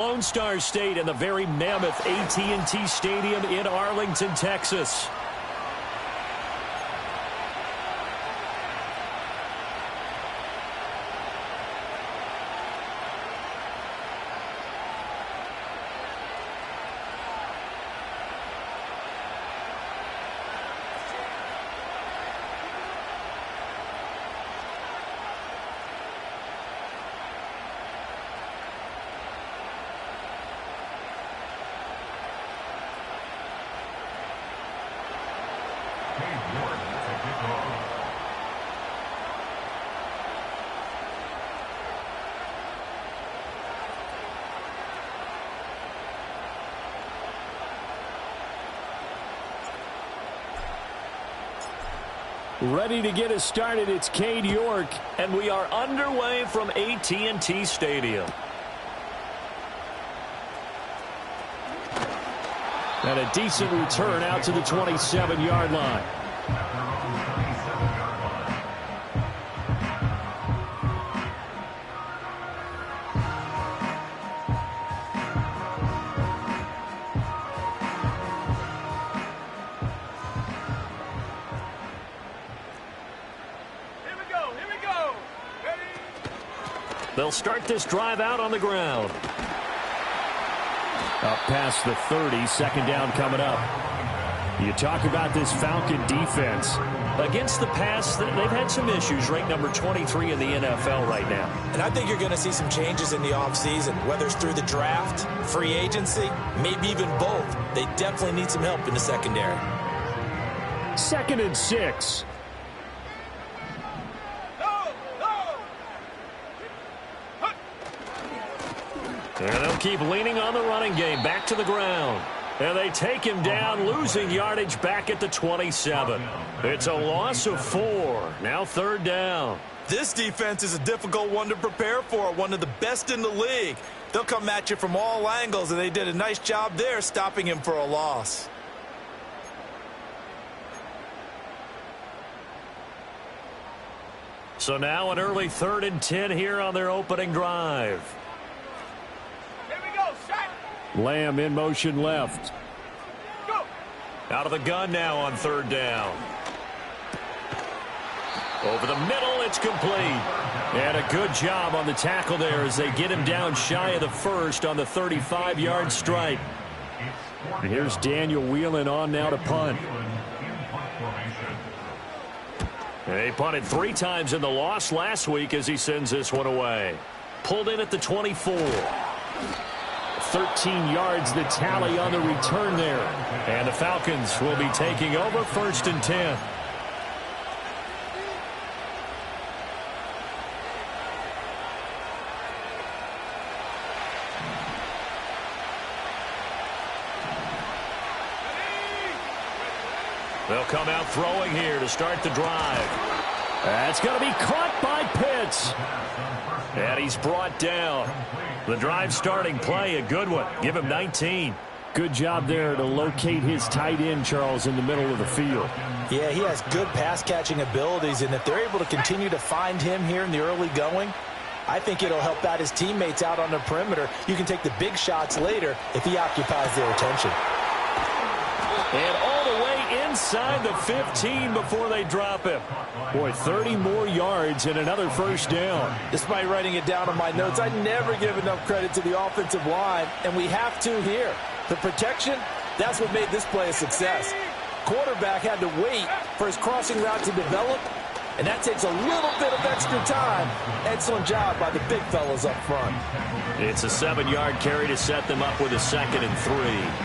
Lone Star State and the very mammoth AT&T Stadium in Arlington, Texas. Ready to get us started, it's Cade York, and we are underway from AT&T Stadium. And a decent return out to the 27-yard line. They'll start this drive out on the ground. Up past the 30, second down coming up. You talk about this Falcon defense. Against the pass, they've had some issues, ranked number 23 in the NFL right now. And I think you're going to see some changes in the offseason, whether it's through the draft, free agency, maybe even both. They definitely need some help in the secondary. 2nd and 6. And they'll keep leaning on the running game. Back to the ground. And they take him down, losing yardage back at the 27. It's a loss of 4. Now 3rd down. This defense is a difficult one to prepare for, one of the best in the league. They'll come at you from all angles, and they did a nice job there stopping him for a loss. So now an early 3rd and 10 here on their opening drive. Lamb in motion left. Go. Out of the gun now on 3rd down. Over the middle, it's complete. And a good job on the tackle there as they get him down shy of the 1st on the 35-yard strike. And here's Daniel Whelan on now to punt. They punted 3 times in the loss last week as he sends this one away. Pulled in at the 24. 13 yards the tally on the return there. And the Falcons will be taking over 1st and 10. They'll come out throwing here to start the drive. That's going to be caught by Pitts. And he's brought down. The drive starting play, a good one. Give him 19. Good job there to locate his tight end, Charles, in the middle of the field. Yeah, he has good pass-catching abilities, and if they're able to continue to find him here in the early going, I think it'll help out his teammates out on the perimeter. You can take the big shots later if he occupies their attention. And all the way inside the 15 before they drop him. Boy, 30 more yards and another 1st down. Despite writing it down on my notes, I never give enough credit to the offensive line, and we have to here. The protection, that's what made this play a success. Quarterback had to wait for his crossing route to develop, and that takes a little bit of extra time. Excellent job by the big fellas up front. It's a 7-yard carry to set them up with a 2nd and 3.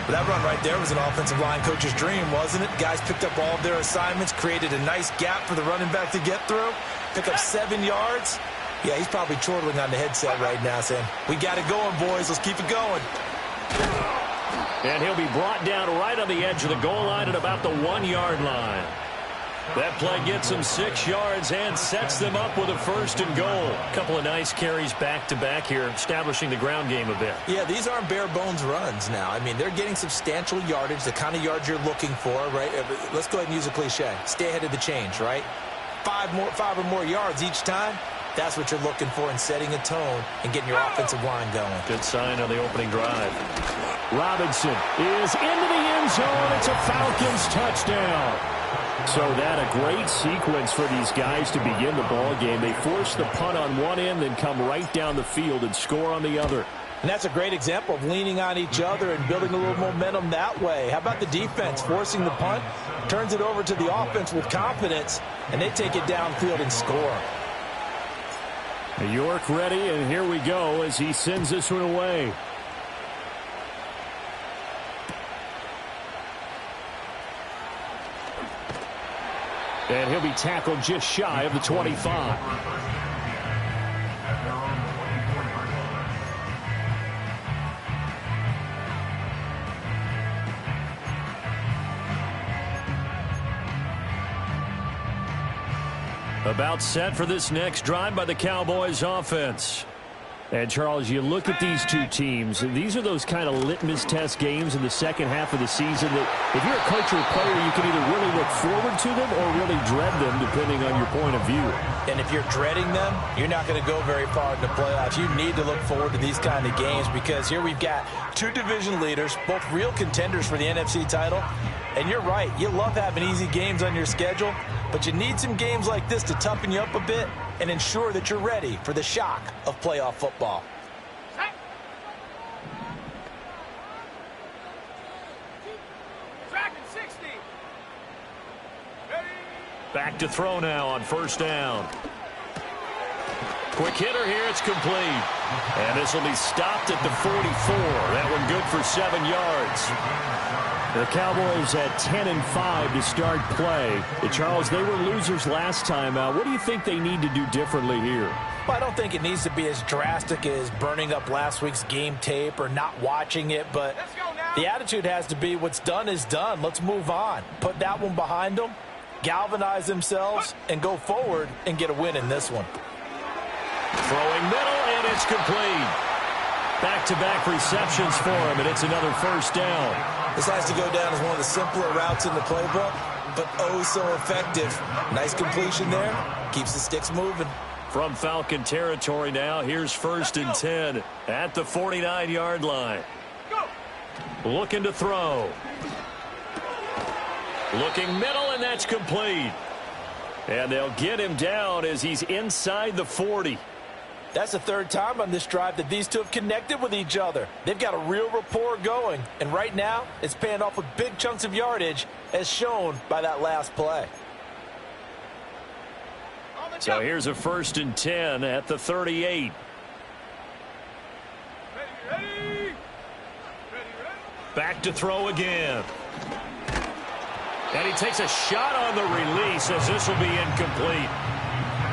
But that run right there was an offensive line coach's dream, wasn't it? Guys picked up all of their assignments, created a nice gap for the running back to get through, pick up 7 yards. Yeah, he's probably chortling on the headset right now saying, we got it going, boys. Let's keep it going. And he'll be brought down right on the edge of the goal line at about the 1-yard line. That play gets them 6 yards and sets them up with a 1st and goal. A couple of nice carries back-to-back here, establishing the ground game a bit. Yeah, these aren't bare-bones runs now. I mean, they're getting substantial yardage, the kind of yards you're looking for, right? Let's go ahead and use a cliche. Stay ahead of the change, right? 5 or more yards each time. That's what you're looking for in setting a tone and getting your offensive line going. Good sign on the opening drive. Robinson is into the end zone. It's a Falcons touchdown. So that a great sequence for these guys to begin the ball game. They force the punt on one end, then come right down the field and score on the other. And that's a great example of leaning on each other and building a little momentum that way. How about the defense forcing the punt, turns it over to the offense with confidence, and they take it downfield and score. York ready, and here we go as he sends this one away. And he'll be tackled just shy of the 25. About set for this next drive by the Cowboys offense. And, Charles, you look at these two teams, and these are those kind of litmus test games in the second half of the season that if you're a coach or a player, you can either really look forward to them or really dread them, depending on your point of view. And if you're dreading them, you're not going to go very far in the playoffs. You need to look forward to these kind of games because here we've got two division leaders, both real contenders for the NFC title. And you're right, you love having easy games on your schedule, but you need some games like this to toughen you up a bit and ensure that you're ready for the shock of playoff football. Back to throw now on first down. Quick hitter here, it's complete. And this will be stopped at the 44. That one good for 7 yards. The Cowboys at 10-5 to start play. Charles, they were losers last time out. What do you think they need to do differently here? Well, I don't think it needs to be as drastic as burning up last week's game tape or not watching it, but the attitude has to be what's done is done. Let's move on. Put that one behind them, galvanize themselves, and go forward and get a win in this one. Throwing middle, and it's complete. Back-to-back receptions for him, and it's another first down. This has to go down as one of the simpler routes in the playbook, but oh so effective. Nice completion there. Keeps the sticks moving. From Falcon territory now, here's first and 10 at the 49-yard line. Looking to throw. Looking middle, and that's complete. And they'll get him down as he's inside the 40. That's the third time on this drive that these two have connected with each other. They've got a real rapport going, and right now it's paying off with big chunks of yardage as shown by that last play. So here's a first and 10 at the 38. Back to throw again. And he takes a shot on the release as this will be incomplete.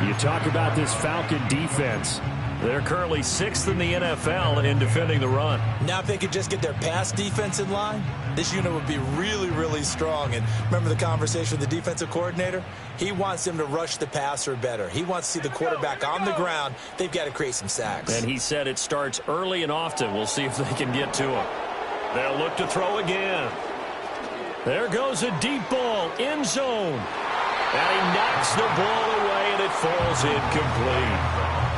You talk about this Falcon defense. They're currently 6th in the NFL in defending the run. Now if they could just get their pass defense in line, this unit would be really, really strong. And remember the conversation with the defensive coordinator? He wants them to rush the passer better. He wants to see the quarterback on the ground. They've got to create some sacks. And he said it starts early and often. We'll see if they can get to him. They'll look to throw again. There goes a deep ball, end zone. And he knocks the ball away, and it falls incomplete.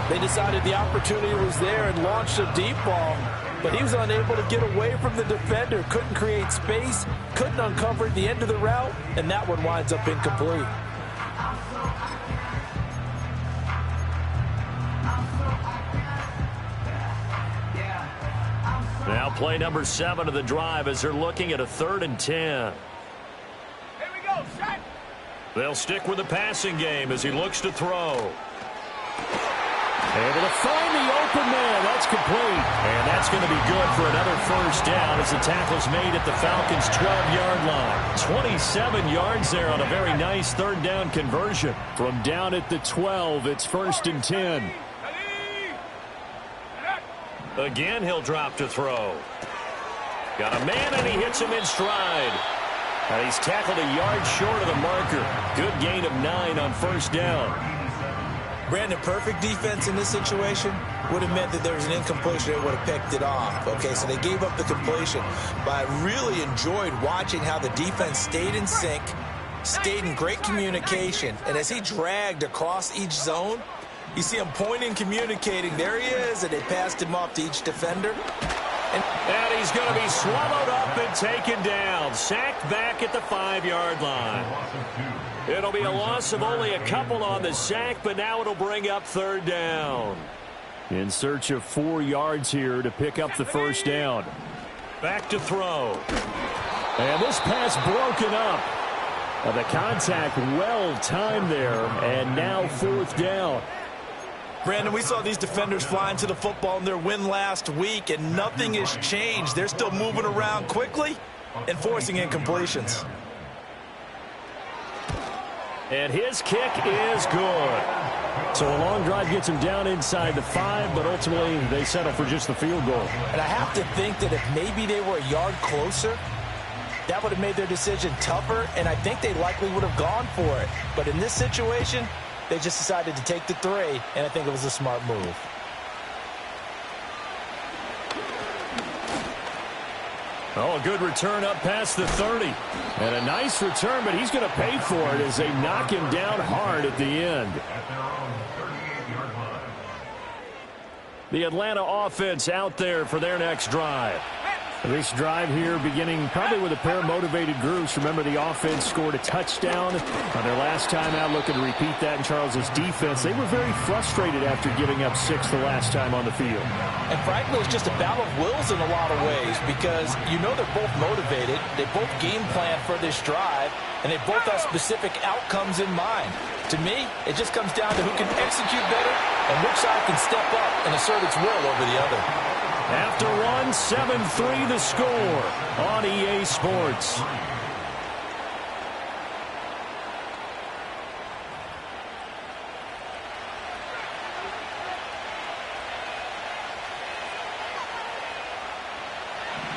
They decided the opportunity was there and launched a deep ball, but he was unable to get away from the defender, couldn't create space, couldn't uncover the end of the route, and that one winds up incomplete. Now play number 7 of the drive as they're looking at a 3rd and 10. Here we go, set. They'll stick with the passing game as he looks to throw. Able to find the open man. That's complete. And that's going to be good for another first down as the tackle's made at the Falcons' 12-yard line. 27 yards there on a very nice 3rd down conversion. From down at the 12, it's 1st and 10. Again, he'll drop to throw. Got a man, and he hits him in stride. And he's tackled a yard short of the marker. Good gain of 9 on first down. Brandon, perfect defense in this situation would have meant that there was an incompletion that would have picked it off. Okay, so they gave up the completion. But I really enjoyed watching how the defense stayed in sync, stayed in great communication. And as he dragged across each zone, You see him pointing, communicating. There he is, and they passed him off to each defender. And he's going to be swallowed up and taken down. Sacked back at the 5-yard line. It'll be a loss of only a couple on the sack, but now it'll bring up 3rd down. In search of 4 yards here to pick up the first down. Back to throw. And this pass broken up. The contact well timed there, and now 4th down. Brandon, we saw these defenders flying to the football in their win last week, and nothing has changed. They're still moving around quickly and forcing incompletions. And his kick is good. So a long drive gets him down inside the 5, but ultimately they settle for just the field goal. And I have to think that if maybe they were a yard closer, that would have made their decision tougher, and I think they likely would have gone for it. But in this situation, they just decided to take the 3, and I think it was a smart move. Oh, a good return up past the 30. And a nice return, but he's going to pay for it as they knock him down hard at the end. The Atlanta offense out there for their next drive. This drive here beginning probably with a pair of motivated groups. Remember, the offense scored a touchdown on their last time out, looking to repeat that in Charles's defense. They were very frustrated after giving up 6 the last time on the field. And frankly, it's just a battle of wills in a lot of ways because you know they're both motivated. They both game plan for this drive, and they both have specific outcomes in mind. To me, it just comes down to who can execute better and which side can step up and assert its will over the other. After one, 7-3 the score on EA Sports.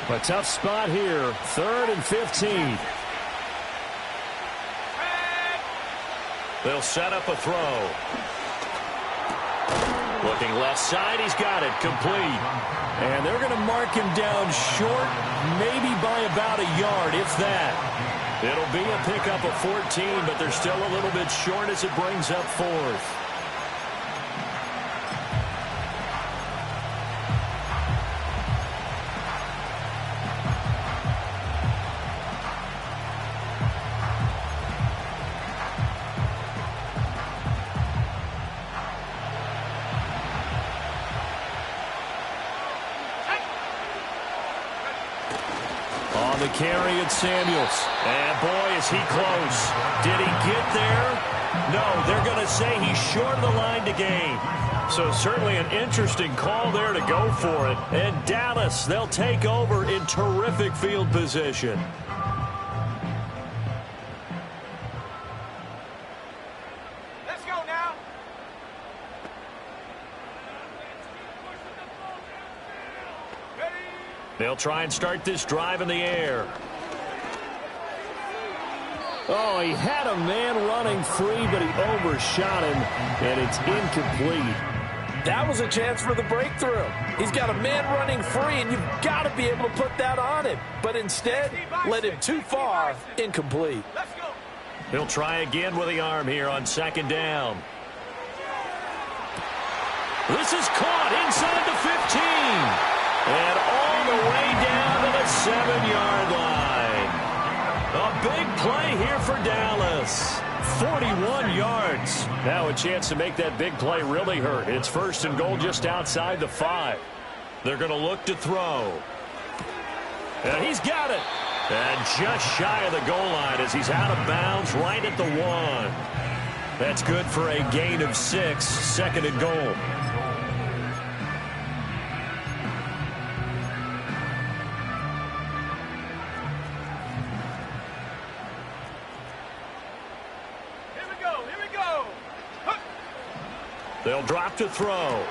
A tough spot here, 3rd and 15. They'll set up a throw. Looking left side, he's got it, complete. And they're going to mark him down short, maybe by about a yard, if that. It'll be a pickup of 14, but they're still a little bit short as it brings up 4th. On the carry, it's Samuels. And boy, is he close. Did he get there? No, they're going to say he's short of the line to gain. So certainly an interesting call there to go for it. And Dallas, they'll take over in terrific field position. Let's go now. They'll try and start this drive in the air. Oh, he had a man running free, but he overshot him, and it's incomplete. That was a chance for the breakthrough. He's got a man running free, and you've got to be able to put that on him. But instead, led him too far, incomplete. Let's go. He'll try again with the arm here on 2nd down. This is caught inside the 15. And all the way down to the 7-yard line. A big play here for Dallas. 41 yards. Now a chance to make that big play really hurt. It's 1st and goal just outside the 5. They're going to look to throw. And he's got it. And just shy of the goal line as he's out of bounds right at the 1. That's good for a gain of 6. 2nd and goal. They'll drop to throw.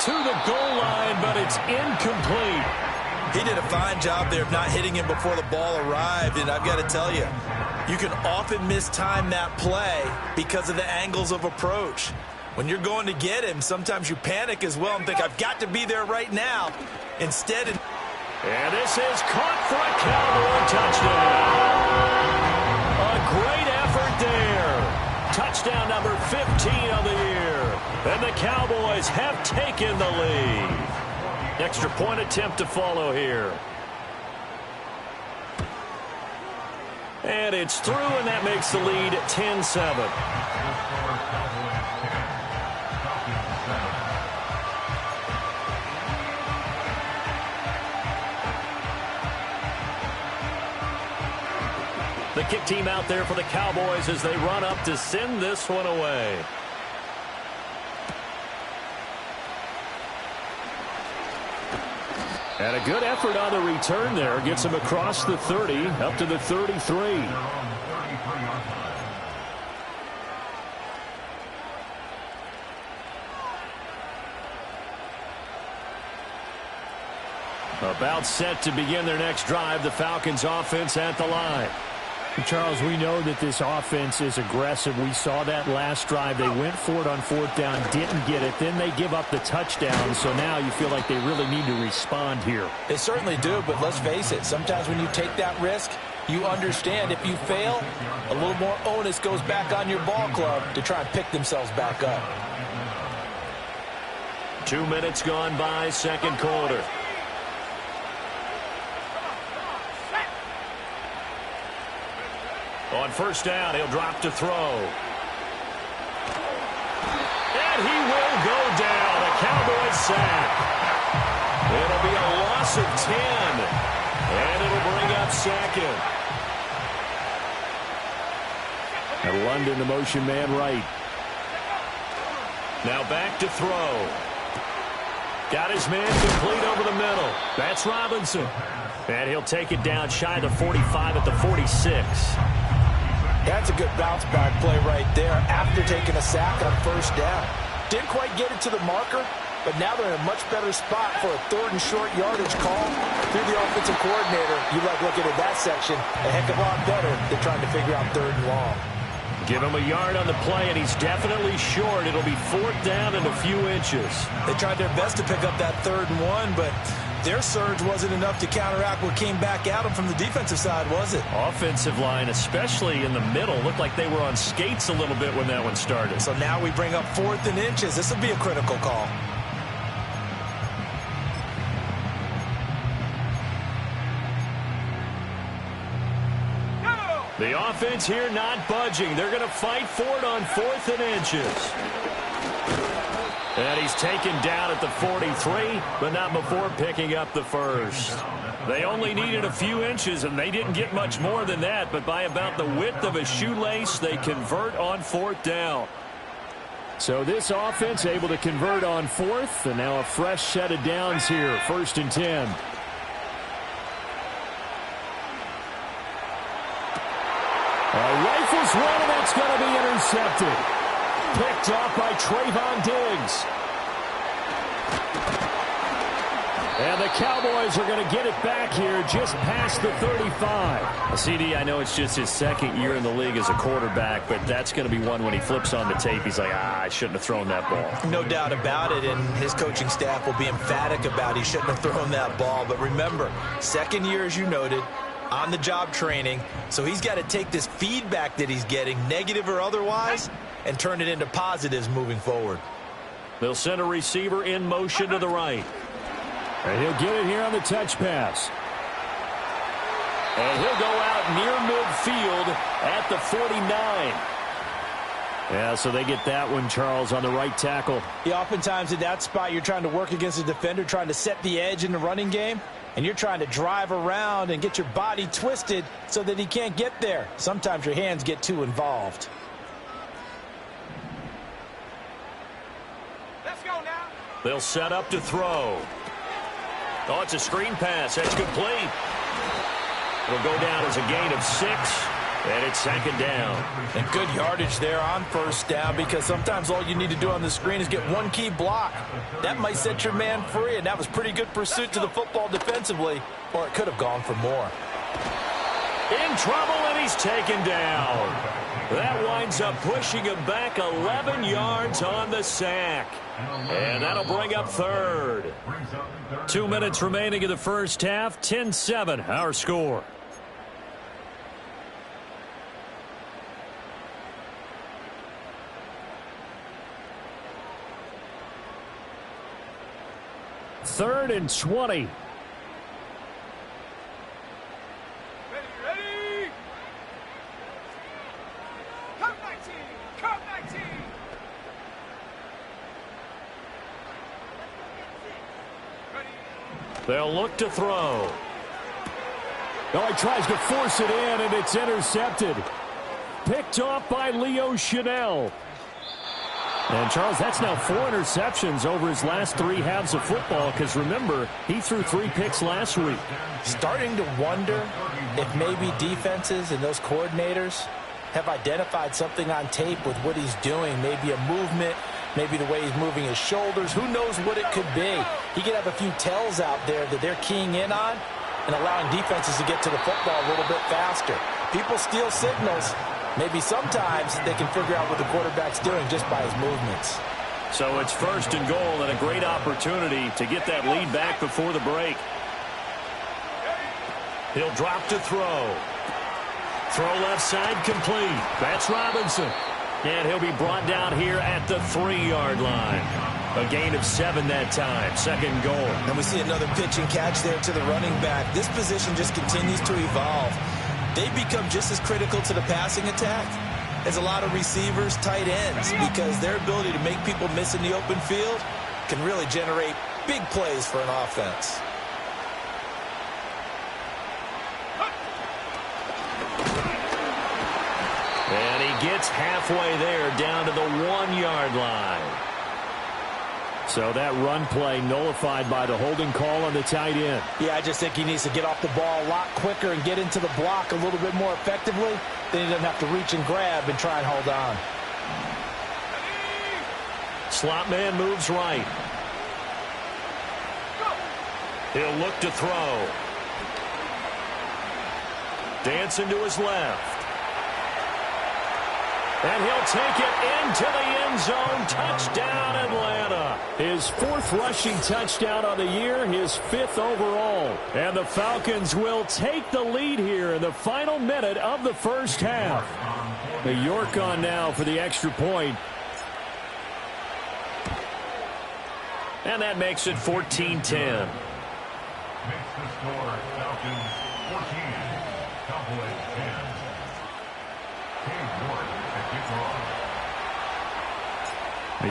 To the goal line, but it's incomplete. He did a fine job there of not hitting him before the ball arrived, and I've got to tell you, you can often mistime that play because of the angles of approach. When you're going to get him, sometimes you panic as well and think, I've got to be there right now. Instead, and this is caught for a Cowboy touchdown. A great effort there. Touchdown number 15 of the year. And the Cowboys have taken the lead. Extra point attempt to follow here. And it's through, and that makes the lead 10-7. The kick team out there for the Cowboys as they run up to send this one away. And a good effort on the return there. Gets him across the 30, up to the 33. About set to begin their next drive. The Falcons offense at the line. Charles, we know that this offense is aggressive. We saw that last drive. They went for it on fourth down, didn't get it. Then they give up the touchdown. So now you feel like they really need to respond here. They certainly do, but let's face it. Sometimes when you take that risk, you understand if you fail, a little more onus goes back on your ball club to try and pick themselves back up. 2 minutes gone by, second quarter. On first down, he'll drop to throw. And he will go down. A Cowboys sack. It'll be a loss of 10. And it'll bring up second. And London, the motion man right. Now back to throw. Got his man complete over the middle. That's Robinson. And he'll take it down shy of the 45 at the 46. That's a good bounce-back play right there after taking a sack on first down. Didn't quite get it to the marker, but now they're in a much better spot for a third and short yardage call. Through the offensive coordinator, you like looking at that section a heck of a lot better than trying to figure out third and long. Give him a yard on the play, and he's definitely short. It'll be fourth down and a few inches. They tried their best to pick up that 3rd and 1, but their surge wasn't enough to counteract what came back at them from the defensive side, was it? Offensive line, especially in the middle, looked like they were on skates a little bit when that one started. So now we bring up 4th and inches. This will be a critical call. The offense here not budging. They're going to fight for it on 4th and inches. And he's taken down at the 43, but not before picking up the first. They only needed a few inches, and they didn't get much more than that, but by about the width of a shoelace, they convert on 4th down. So this offense able to convert on 4th, and now a fresh set of downs here, 1st and 10. Rifles one, and that's going to be intercepted. Picked off by Trayvon Diggs. And the Cowboys are going to get it back here just past the 35. CD, I know it's just his second year in the league as a quarterback, but that's going to be one when he flips on the tape. He's like, I shouldn't have thrown that ball. No doubt about it, and his coaching staff will be emphatic about he shouldn't have thrown that ball. But remember, second year, as you noted, on-the-job training, so he's got to take this feedback that he's getting, negative or otherwise, and turn it into positives moving forward. They'll send a receiver in motion to the right. And he'll get it here on the touch pass. And he'll go out near midfield at the 49. Yeah, so they get that one, Charles, on the right tackle. Yeah, oftentimes in that spot, you're trying to work against a defender, trying to set the edge in the running game, and you're trying to drive around and get your body twisted so that he can't get there. Sometimes your hands get too involved. Let's go now. They'll set up to throw. Oh, it's a screen pass. That's complete. It'll go down as a gain of 6, and it's second down. And good yardage there on first down, because sometimes all you need to do on the screen is get one key block. That might set your man free, and that was pretty good pursuit to the football defensively, or it could have gone for more. In trouble, and he's taken down. That winds up pushing him back 11 yards on the sack. And that'll bring up third. 2 minutes remaining in the first half. 10-7, our score. 3rd and 20. Ready. Come 19. Come 19. Ready. They'll look to throw. Oh, he tries to force it in, and it's intercepted. Picked off by Leo Chanel. And, Charles, that's now 4 interceptions over his last 3 halves of football, because, remember, he threw 3 picks last week. Starting to wonder if maybe defenses and those coordinators have identified something on tape with what he's doing. Maybe a movement, maybe the way he's moving his shoulders. Who knows what it could be? He could have a few tells out there that they're keying in on and allowing defenses to get to the football a little bit faster. People steal signals. Maybe sometimes they can figure out what the quarterback's doing just by his movements. So it's 1st and goal and a great opportunity to get that lead back before the break. He'll drop to throw. Throw left side complete. That's Robinson. And he'll be brought down here at the 3-yard line. A gain of 7 that time. 2nd goal. And we see another pitch and catch there to the running back. This position just continues to evolve. They become just as critical to the passing attack as a lot of receivers, tight ends, because their ability to make people miss in the open field can really generate big plays for an offense. And he gets halfway there down to the 1-yard line. So that run play nullified by the holding call on the tight end. Yeah, I just think he needs to get off the ball a lot quicker and get into the block a little bit more effectively. Then he doesn't have to reach and grab and try and hold on. Slot man moves right. He'll look to throw. Dancing to his left. And he'll take it into the end zone. Touchdown, Atlanta. His 4th rushing touchdown on the year, his 5th overall. And the Falcons will take the lead here in the final minute of the 1st half. The York on now for the extra point. And that makes it 14-10. Makes the score Falcons 14, Cowboys 10.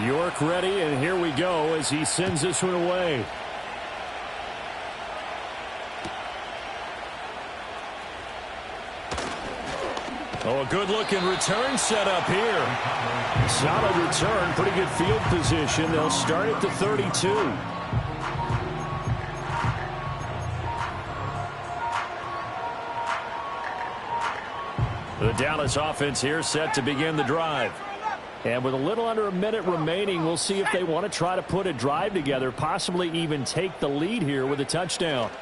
York ready, and here we go as he sends this one away. Oh, a good-looking return set up here. Solid return, pretty good field position. They'll start at the 32. The Dallas offense here set to begin the drive. And with a little under a minute remaining, we'll see if they want to try to put a drive together, possibly even take the lead here with a touchdown.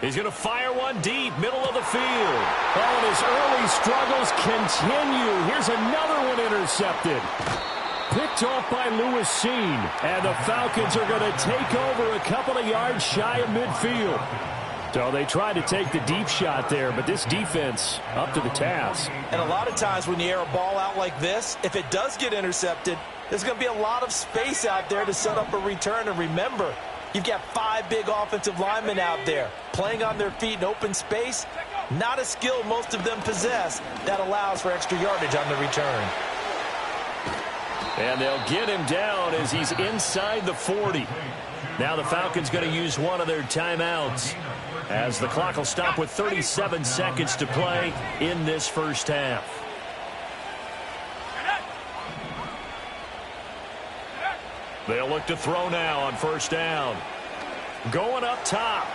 He's going to fire one deep, middle of the field. Oh, and his early struggles continue. Here's another one intercepted. Picked off by Lewis Seen. And the Falcons are going to take over a couple of yards shy of midfield. So they tried to take the deep shot there, but this defense up to the task. And a lot of times when you air a ball out like this, if it does get intercepted, there's going to be a lot of space out there to set up a return. And remember, you've got 5 big offensive linemen out there playing on their feet in open space. Not a skill most of them possess that allows for extra yardage on the return. And they'll get him down as he's inside the 40. Now the Falcons going to use one of their timeouts, as the clock will stop with 37 seconds to play in this 1st half. They'll look to throw now on 1st down. Going up top.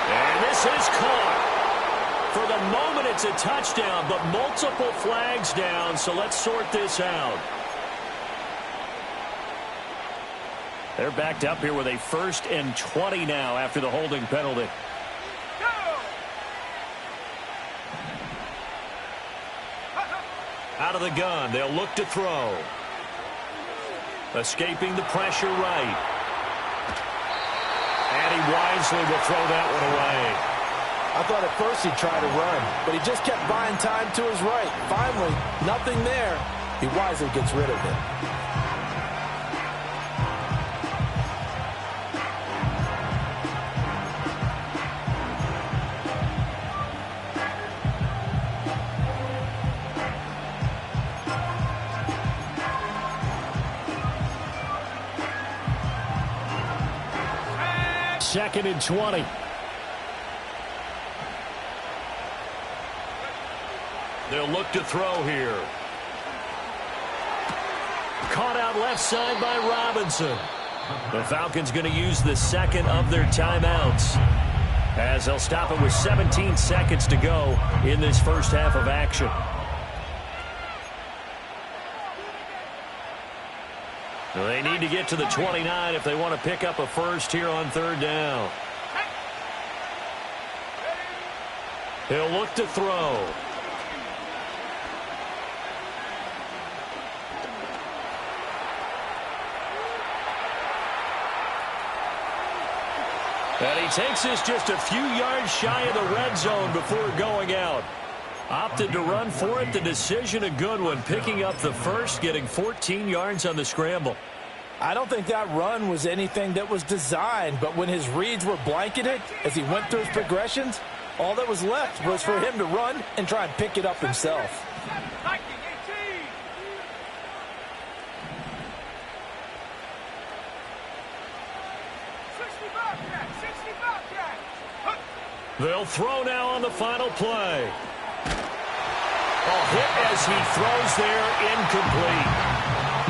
And this is caught. For the moment, it's a touchdown, but multiple flags down, so let's sort this out. They're backed up here with a 1st and 20 now after the holding penalty. Out of the gun, they'll look to throw. Escaping the pressure right. And he wisely will throw that one away. I thought at first he'd try to run, but he just kept buying time to his right. Finally, nothing there. He wisely gets rid of it. 2nd and 20. They'll look to throw here. Caught out left side by Robinson. The Falcons going to use the second of their timeouts, as they'll stop it with 17 seconds to go in this first half of action. They need to get to the 29 if they want to pick up a first here on 3rd down. He'll look to throw. And he takes this just a few yards shy of the red zone before going out. Opted to run for it. The decision a good one. Picking up the first, getting 14 yards on the scramble. I don't think that run was anything that was designed, but when his reads were blanketed as he went through his progressions, all that was left was for him to run and try and pick it up himself. They'll throw now on the final play. A hit as he throws there, incomplete.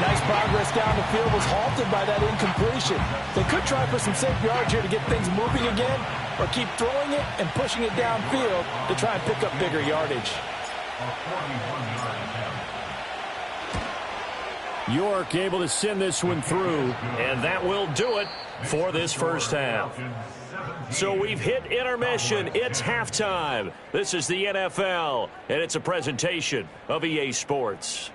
Nice progress down the field, was halted by that incompletion. They could try for some safe yards here to get things moving again, or keep throwing it and pushing it downfield to try and pick up bigger yardage. York able to send this one through. And that will do it for this first half. So we've hit intermission. It's halftime. This is the NFL, and it's a presentation of EA Sports.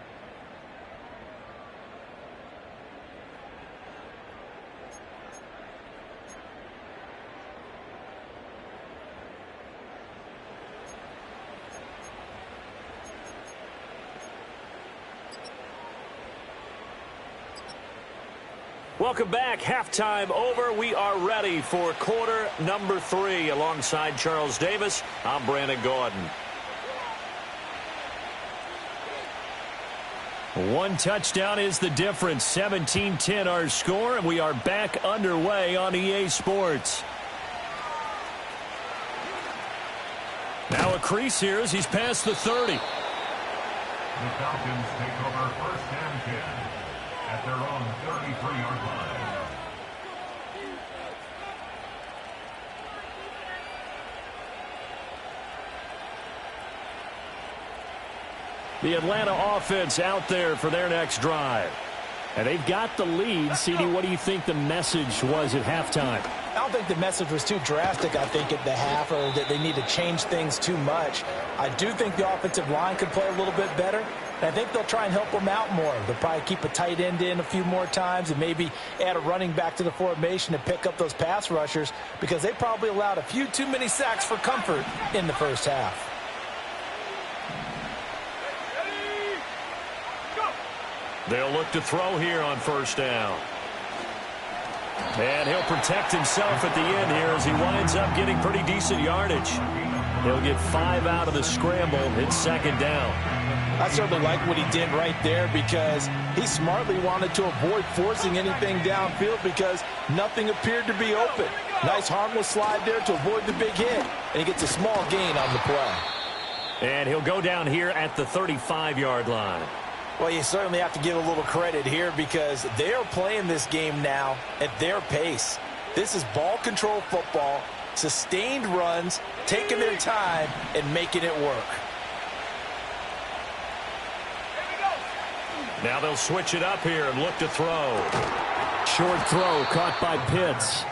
Welcome back. Halftime over. We are ready for quarter number 3. Alongside Charles Davis, I'm Brandon Gordon. One touchdown is the difference. 17-10 our score, and we are back underway on EA Sports. Now a crease here as he's past the 30. The Falcons take over 1st and 10 at their own 33-yard line. The Atlanta offense out there for their next drive. And they've got the lead. CD, what do you think the message was at halftime? I don't think the message was too drastic, I think, at the half, or that they need to change things too much. I do think the offensive line could play a little bit better, and I think they'll try and help them out more. They'll probably keep a tight end in a few more times and maybe add a running back to the formation to pick up those pass rushers, because they probably allowed a few too many sacks for comfort in the first half. They'll look to throw here on 1st down. And he'll protect himself at the end here as he winds up getting pretty decent yardage. He'll get 5 out of the scramble. It's 2nd down. I certainly like what he did right there, because he smartly wanted to avoid forcing anything downfield because nothing appeared to be open. Nice harmless slide there to avoid the big hit, and he gets a small gain on the play. And he'll go down here at the 35-yard line. Well, you certainly have to give a little credit here, because they are playing this game now at their pace. This is ball control football, sustained runs, taking their time, and making it work. Now they'll switch it up here and look to throw. Short throw caught by Pitts.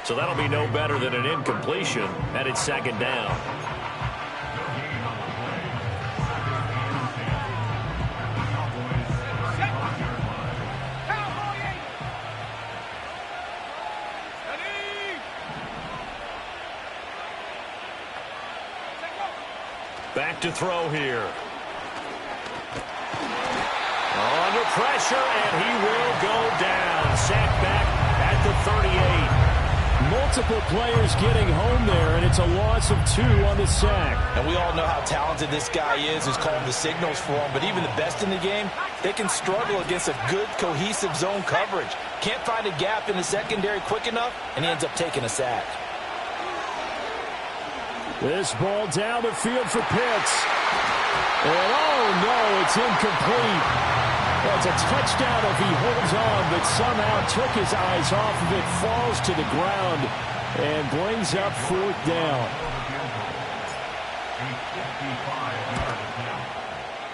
So that'll be no better than an incompletion, and it's 2nd down. Back to throw here. Under pressure, and he will go down. Sacked back at the 38. Multiple players getting home there, and it's a loss of 2 on the sack. And we all know how talented this guy is who's calling the signals for him, but even the best in the game, they can struggle against a good, cohesive zone coverage. Can't find a gap in the secondary quick enough, and he ends up taking a sack. This ball down the field for Pitts. And oh no, it's incomplete. That's a touchdown if he holds on, but somehow took his eyes off of it, falls to the ground, and brings up 4th down.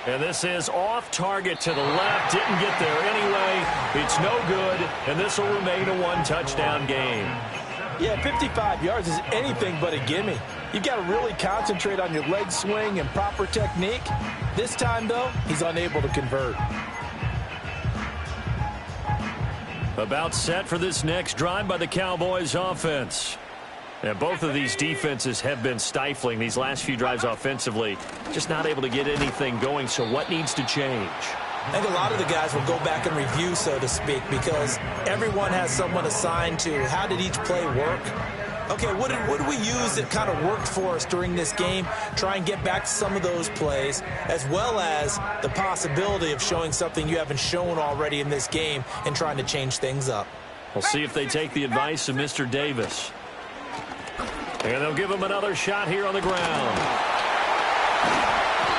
And this is off target to the left. Didn't get there anyway. It's no good, and this will remain a 1-touchdown game. Yeah, 55 yards is anything but a gimme. You've got to really concentrate on your leg swing and proper technique. This time, though, he's unable to convert. About set for this next drive by the Cowboys offense. And both of these defenses have been stifling these last few drives offensively. Just not able to get anything going, so what needs to change? I think a lot of the guys will go back and review, so to speak, because everyone has someone assigned to how did each play work. Okay, what did we use that kind of worked for us during this game? Try and get back to some of those plays, as well as the possibility of showing something you haven't shown already in this game and trying to change things up. We'll see if they take the advice of Mr. Davis. And they'll give him another shot here on the ground.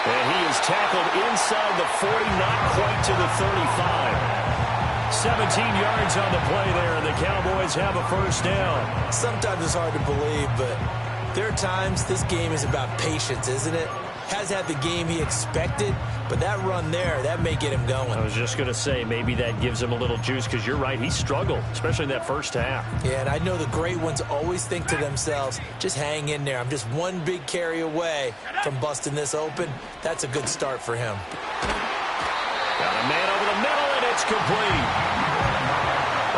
And he is tackled inside the 40, not quite to the 35. 17 yards on the play there, and the Cowboys have a 1st down. Sometimes it's hard to believe, but there are times this game is about patience, isn't it? Has had the game he expected, but that run there, that may get him going. I was just going to say, maybe that gives him a little juice, because you're right, he struggled, especially in that first half. Yeah, and I know the great ones always think to themselves, just hang in there. I'm just one big carry away from busting this open. That's a good start for him. Got a man over the middle, and it's complete.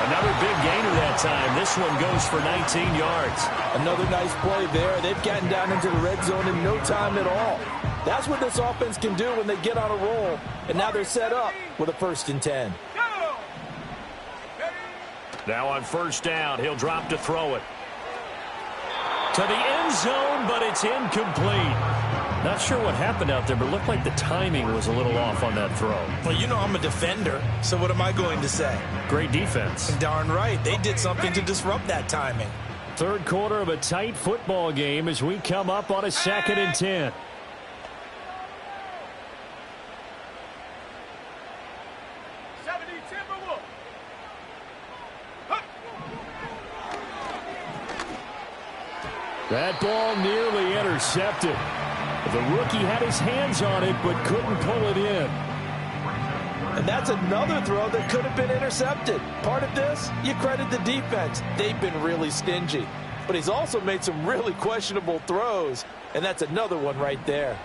Another big gainer that time. This one goes for 19 yards. Another nice play there. They've gotten down into the red zone in no time at all. That's what this offense can do when they get on a roll. And now they're set up with a 1st and 10. Now on 1st down, he'll drop to throw it. To the end zone, but it's incomplete. Not sure what happened out there, but it looked like the timing was a little off on that throw. Well, you know I'm a defender, so what am I going to say? Great defense. Darn right. They did something to disrupt that timing. 3rd quarter of a tight football game as we come up on a 2nd and 10. That ball nearly intercepted. The rookie had his hands on it but couldn't pull it in. And that's another throw that could have been intercepted. Part of this, you credit the defense. They've been really stingy. But he's also made some really questionable throws, and that's another one right there.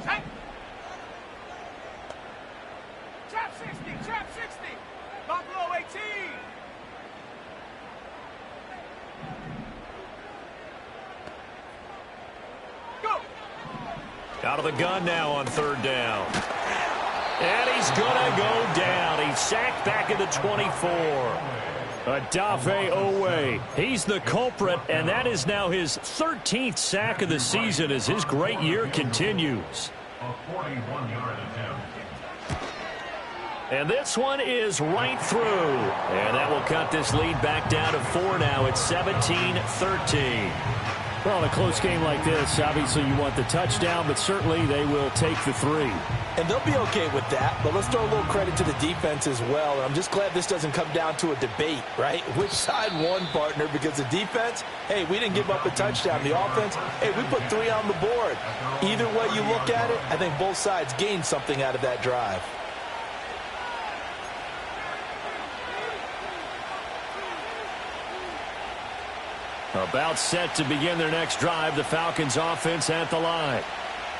Trap 60, trap 60. Buffalo 18. Out of the gun now on 3rd down. And he's going to go down. He's sacked back at the 24. Odafe Owe. He's the culprit, and that is now his 13th sack of the season as his great year continues. A 41-yard attempt. And this one is right through. And that will cut this lead back down to 4 now. It's 17-13. Well, in a close game like this, obviously you want the touchdown, but certainly they will take the 3. And they'll be okay with that, but let's throw a little credit to the defense as well. And I'm just glad this doesn't come down to a debate, right? Which side won, partner? Because the defense, hey, we didn't give up a touchdown. The offense, hey, we put 3 on the board. Either way you look at it, I think both sides gained something out of that drive. About set to begin their next drive, the Falcons offense at the line.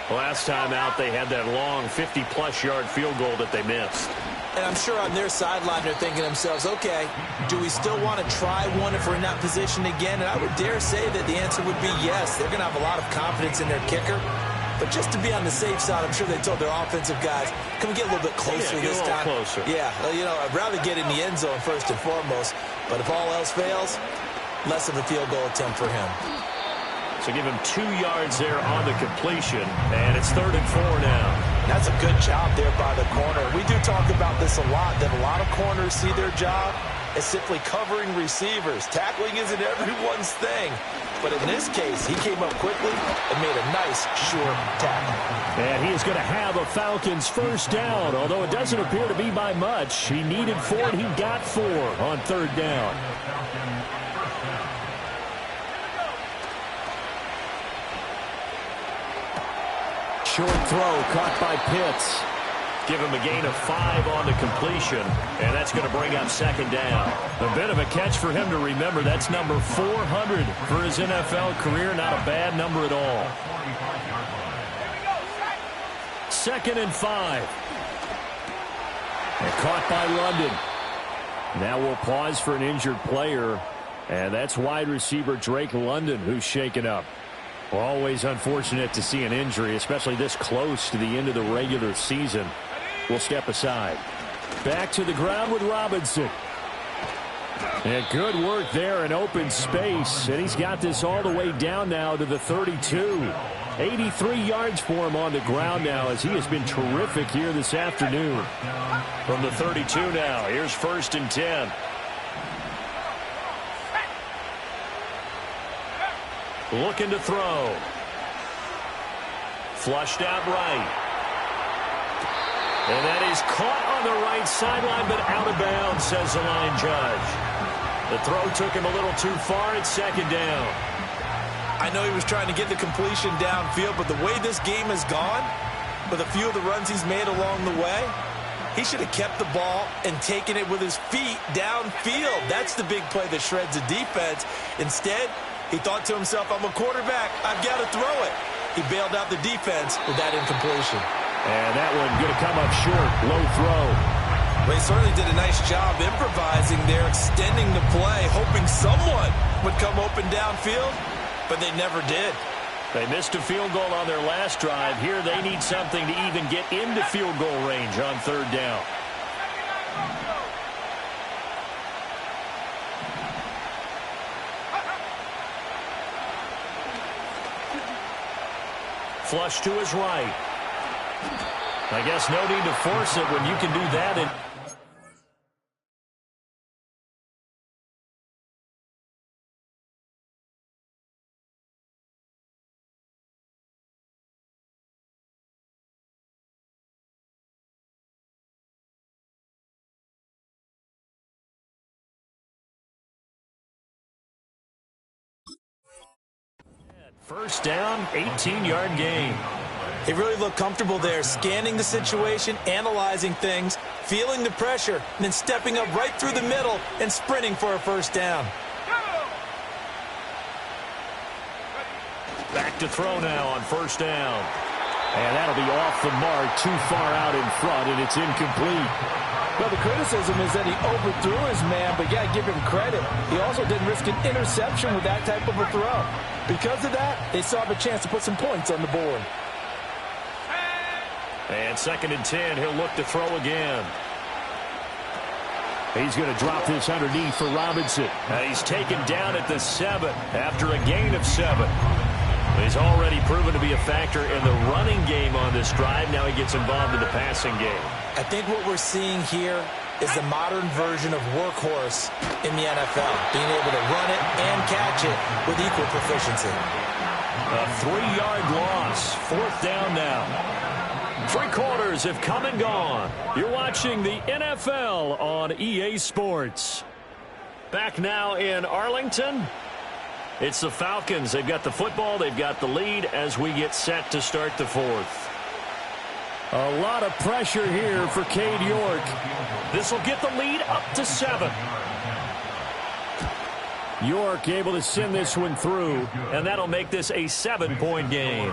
Last time out, they had that long 50-plus yard field goal that they missed. And I'm sure on their sideline they're thinking to themselves, okay, do we still want to try one if we're in that position again? And I would dare say that the answer would be yes. They're going to have a lot of confidence in their kicker. But just to be on the safe side, I'm sure they told their offensive guys, can we get a little bit closer this time? Closer. Yeah, you know, I'd rather get in the end zone first and foremost. But if all else fails, less of a field goal attempt for him. So give him 2 yards there on the completion, and it's 3rd and 4 now. That's a good job there by the corner. We do talk about this a lot, that a lot of corners see their job as simply covering receivers. Tackling isn't everyone's thing. But in this case, he came up quickly and made a nice, short tackle. And he is going to have a Falcons first down, although it doesn't appear to be by much. He needed 4, and he got 4 on 3rd down. Short throw caught by Pitts. Give him a gain of 5 on the completion, and that's going to bring up 2nd down. A bit of a catch for him to remember. That's number 400 for his NFL career. Not a bad number at all. 2nd and 5. And caught by London. Now we'll pause for an injured player, and that's wide receiver Drake London who's shaken up. Always unfortunate to see an injury, especially this close to the end of the regular season. We'll step aside. Back to the ground with Robinson. And good work there in open space. And he's got this all the way down now to the 32. 83 yards for him on the ground now as he has been terrific here this afternoon. From the 32 now, here's 1st and 10. Looking to throw. Flushed out right. And that is caught on the right sideline, but out of bounds, says the line judge. The throw took him a little too far. It's 2nd down. I know he was trying to get the completion downfield, but the way this game has gone, with a few of the runs he's made along the way, he should have kept the ball and taken it with his feet downfield. That's the big play that shreds the defense. Instead, he thought to himself, I'm a quarterback, I've got to throw it. He bailed out the defense with that incompletion. And that one going to come up short. Low throw. Well, he certainly did a nice job improvising there, extending the play, hoping someone would come open downfield, but they never did. They missed a field goal on their last drive. Here they need something to even get into field goal range on 3rd down. Flush to his right. I guess no need to force it when you can do that. First down, 18-yard gain. He really looked comfortable there, scanning the situation, analyzing things, feeling the pressure, and then stepping up right through the middle and sprinting for a first down. Back to throw now on 1st down. And that'll be off the mark, too far out in front, and it's incomplete. Well, the criticism is that he overthrew his man, but you got to give him credit. He also didn't risk an interception with that type of a throw. Because of that, they saw a chance to put some points on the board. And 2nd and 10, he'll look to throw again. He's going to drop this underneath for Robinson. And he's taken down at the 7 after a gain of 7. He's already proven to be a factor in the running game on this drive. Now he gets involved in the passing game. I think what we're seeing here is the modern version of workhorse in the NFL, being able to run it and catch it with equal proficiency. A 3-yard loss, 4th down now. 3 quarters have come and gone. You're watching the NFL on EA Sports. Back now in Arlington. It's the Falcons. They've got the football. They've got the lead as we get set to start the 4th. A lot of pressure here for Cade York. This will get the lead up to 7. York able to send this one through. And that'll make this a 7-point game.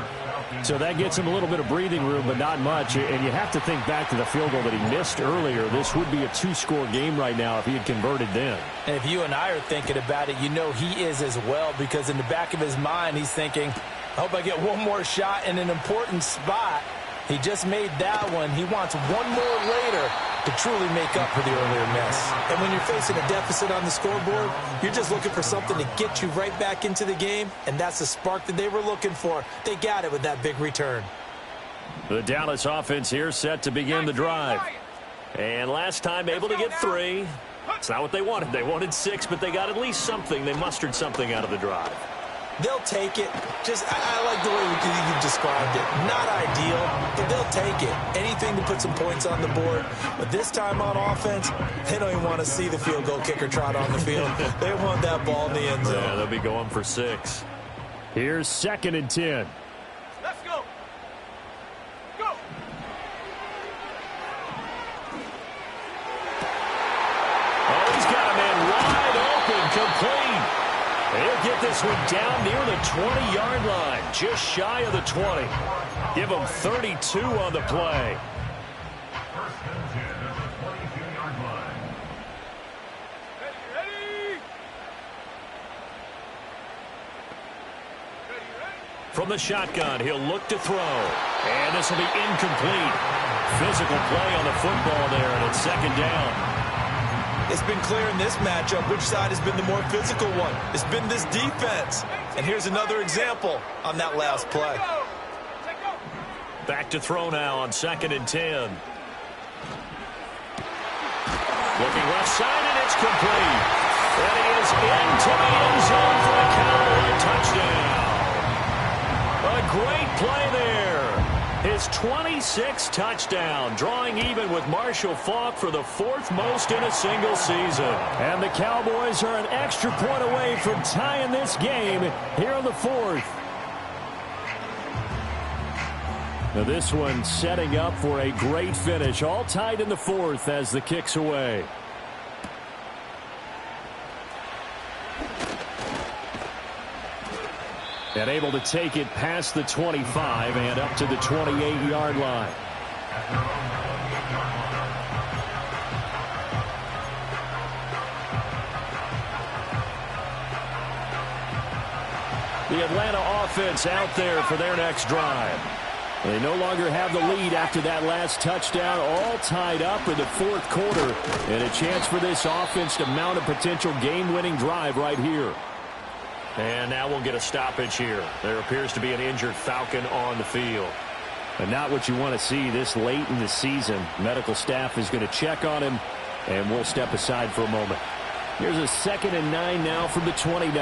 So that gets him a little bit of breathing room, but not much. And you have to think back to the field goal that he missed earlier. This would be a 2-score game right now if he had converted then. And if you and I are thinking about it, you know he is as well, because in the back of his mind, he's thinking, I hope I get one more shot in an important spot. He just made that one. He wants one more later to truly make up for the earlier miss. And when you're facing a deficit on the scoreboard, you're just looking for something to get you right back into the game, and that's the spark that they were looking for. They got it with that big return. The Dallas offense here set to begin the drive. And last time able to get 3. It's not what they wanted. They wanted 6, but they got at least something. They mustered something out of the drive. They'll take it. I like the way you described it. Not ideal, but they'll take it. Anything to put some points on the board. But this time on offense, they don't even want to see the field goal kicker trot on the field. They want that ball in the end zone. Yeah, they'll be going for 6. Here's 2nd and 10. Let's go. Go. Oh, he's got a man wide open, complete. He'll get this one down near the 20-yard line, just shy of the 20. Give him 32 on the play. First and 10 at the 22-yard line. Ready. From the shotgun, he'll look to throw. And this will be incomplete. Physical play on the football there, and it's 2nd down. It's been clear in this matchup which side has been the more physical one. It's been this defense. And here's another example on that last play. Back to throw now on 2nd and 10. Looking left side, and it's complete. And he is into the end zone for a Cowboy touchdown. A great play there. His 26th touchdown, drawing even with Marshall Faulk for the 4th most in a single season. And the Cowboys are an extra point away from tying this game here on the 4th. Now this one setting up for a great finish. All tied in the 4th as the kick's away. And able to take it past the 25 and up to the 28-yard line. The Atlanta offense out there for their next drive. They no longer have the lead after that last touchdown, all tied up in the 4th quarter. And a chance for this offense to mount a potential game-winning drive right here. And now we'll get a stoppage here. There appears to be an injured Falcon on the field. And not what you want to see this late in the season. Medical staff is going to check on him, and we'll step aside for a moment. Here's a 2nd and 9 now from the 29.